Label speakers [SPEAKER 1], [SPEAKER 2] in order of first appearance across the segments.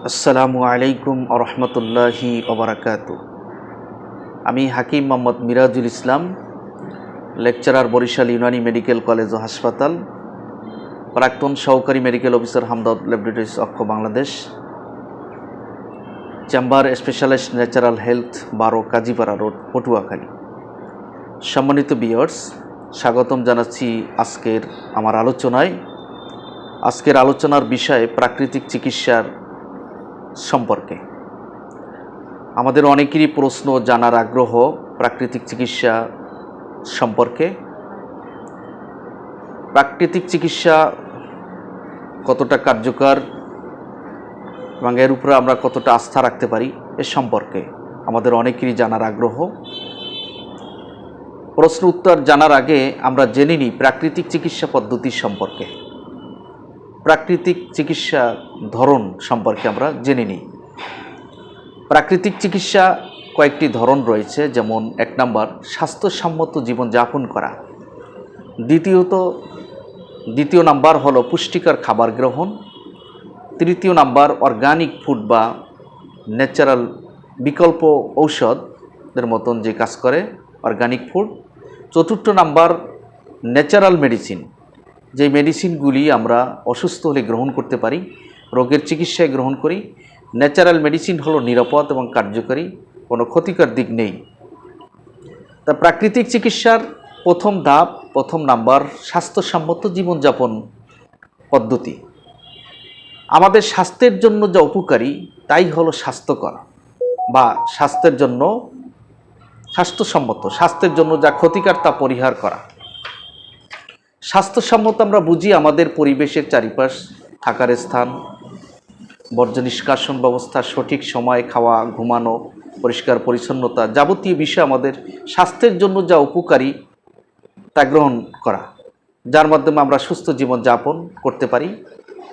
[SPEAKER 1] আসসালামু আলাইকুম আরহামতুল্লাহি ওবারাকাতু। আমি Hakim Mohammad Mirajul Islam, lecturer, Barishal Unani medical college ও হাসপাতাল, প্রাক্তন সহকারী মেডিকেল অফিসার, হামদর্দ ল্যাবরেটরিজ, অক্ষ, Bangladesh. Chamber specialist natural health, 12 Kazipara road, Patuakhali. সম্মানিত ভিউয়ার্স, স্বাগতম জানাচ্ছি আজকের আমার আলোচনায়। আজকের আলোচনার বিষয় প্রাকৃতিক চিকিৎসার সম্পর্কে। আমাদের অনেকেরই প্রশ্ন, জানার আগ্রহ প্রাকৃতিক চিকিৎসা সম্পর্কে। প্রাকৃতিক চিকিৎসা কতটা কার্যকর এবং এর উপরে আমরা কতটা আস্থা রাখতে পারি এ সম্পর্কে আমাদের অনেকেরই জানার আগ্রহ। প্রশ্ন উত্তর জানার আগে আমরা জেনে নিই প্রাকৃতিক চিকিৎসা পদ্ধতি সম্পর্কে। প্রাকৃতিক চিকিৎসা ধরন সম্পর্কে আমরা জেনে নিই। প্রাকৃতিক চিকিৎসা কয়েকটি ধরন রয়েছে, যেমন 1 নম্বর স্বাস্থ্যসম্মত জীবনযাপন করা। দ্বিতীয় নাম্বার হলো পুষ্টিকর খাবার গ্রহণ। তৃতীয় নাম্বার অর্গানিক ফুড বা ন্যাচারাল বিকল্প ঔষধের মতন যে কাজ করে অর্গানিক ফুড। চতুর্থ নাম্বার ন্যাচারাল মেডিসিন, যে মেডিসিনগুলি আমরা অসুস্থ হলে গ্রহণ করতে পারি, রোগের চিকিৎসায় গ্রহণ করি। ন্যাচারাল মেডিসিন হলো নিরাপদ এবং কার্যকরী, কোনো ক্ষতিকর দিক নেই। তা প্রাকৃতিক চিকিৎসার প্রথম নাম্বার স্বাস্থ্যসম্মত জীবনযাপন পদ্ধতি। আমাদের স্বাস্থ্যের জন্য যা উপকারী তাই হলো স্বাস্থ্যকর বা স্বাস্থ্যসম্মত। স্বাস্থ্যের জন্য যা ক্ষতিকর তা পরিহার করা। স্বাস্থ্যসম্মত আমরা বুঝি আমাদের পরিবেশের চারিপাশ, থাকার স্থান, বর্জ্য নিষ্কাশন ব্যবস্থা, সঠিক সময় খাওয়া, ঘুমানো, পরিষ্কার পরিচ্ছন্নতা, যাবতীয় বিষয় আমাদের স্বাস্থ্যের জন্য যা উপকারী তা গ্রহণ করা, যার মাধ্যমে আমরা সুস্থ জীবন যাপন করতে পারি।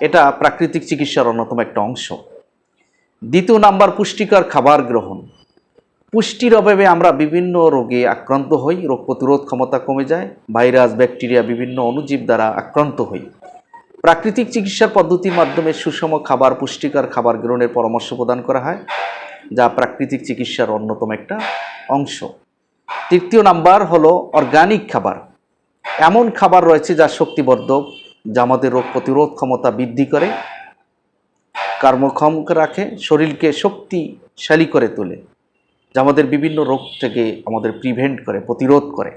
[SPEAKER 1] এটা প্রাকৃতিক চিকিৎসার অন্যতম একটা অংশ। দ্বিতীয় নাম্বার পুষ্টিকর খাবার গ্রহণ। পুষ্টির অভাবে আমরা বিভিন্ন রোগে আক্রান্ত হই, রোগ প্রতিরোধ ক্ষমতা কমে যায়, ভাইরাস, ব্যাকটেরিয়া, বিভিন্ন অণুজীব দ্বারা আক্রান্ত হই। প্রাকৃতিক চিকিৎসার পদ্ধতির মাধ্যমে সুষম খাবার, পুষ্টিকর খাবার গ্রহণের পরামর্শ প্রদান করা হয়, যা প্রাকৃতিক চিকিৎসার অন্যতম একটা অংশ। তৃতীয় নাম্বার হলো অর্গানিক খাবার। এমন খাবার রয়েছে যা শক্তিবর্ধক, যা আমাদের রোগ প্রতিরোধ ক্ষমতা বৃদ্ধি করে, কর্মক্ষম রাখে, শরীরকে শক্তিশালী করে তোলে, যা আমাদের বিভিন্ন রোগ থেকে আমাদের প্রিভেন্ট করে, প্রতিরোধ করে।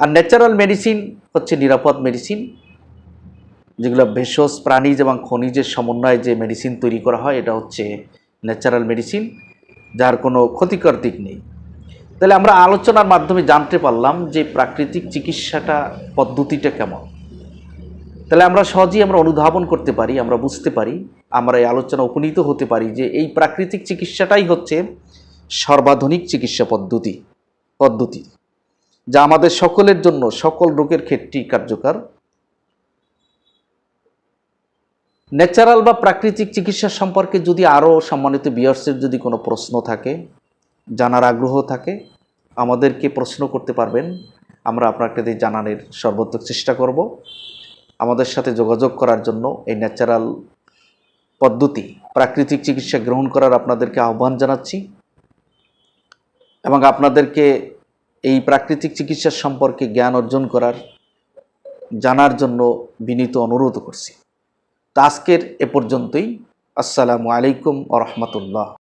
[SPEAKER 1] আর ন্যাচারাল মেডিসিন হচ্ছে নিরাপদ মেডিসিন, যেগুলো ভেষজ, প্রাণীজ এবং খনিজের সমন্বয়ে যে মেডিসিন তৈরি করা হয়, এটা হচ্ছে ন্যাচারাল মেডিসিন, যার কোনো ক্ষতিকর দিক নেই। তাহলে আমরা আলোচনার মাধ্যমে জানতে পারলাম যে প্রাকৃতিক চিকিৎসাটা পদ্ধতিটা কেমন। তাহলে আমরা সহজেই অনুধাবন করতে পারি, আমরা বুঝতে পারি, আমরা এই আলোচনা উপনীত হতে পারি যে এই প্রাকৃতিক চিকিৎসাটাই হচ্ছে সর্বাধুনিক চিকিৎসা পদ্ধতি, যা আমাদের সকলের জন্য, সকল রোগের ক্ষেত্রেই কার্যকর। ন্যাচারাল বা প্রাকৃতিক চিকিৎসা সম্পর্কে যদি আরও সম্মানিত ভিউয়ার্সের যদি কোনো প্রশ্ন থাকে, জানার আগ্রহ থাকে, আমাদেরকে প্রশ্ন করতে পারবেন। আমরা আপনাকে জানানোর সর্বোত্তম চেষ্টা করব। আমাদের সাথে যোগাযোগ করার জন্য এই ন্যাচারাল পদ্ধতি, প্রাকৃতিক চিকিৎসা গ্রহণ করার আপনাদেরকে আহ্বান জানাচ্ছি এবং আপনাদেরকে এই প্রাকৃতিক চিকিৎসা সম্পর্কে জ্ঞান অর্জন করার, জানার জন্য বিনীত অনুরোধ করছি। তো আজকের এ পর্যন্তই। আসসালামু আলাইকুম ওয়া রাহমাতুল্লাহ।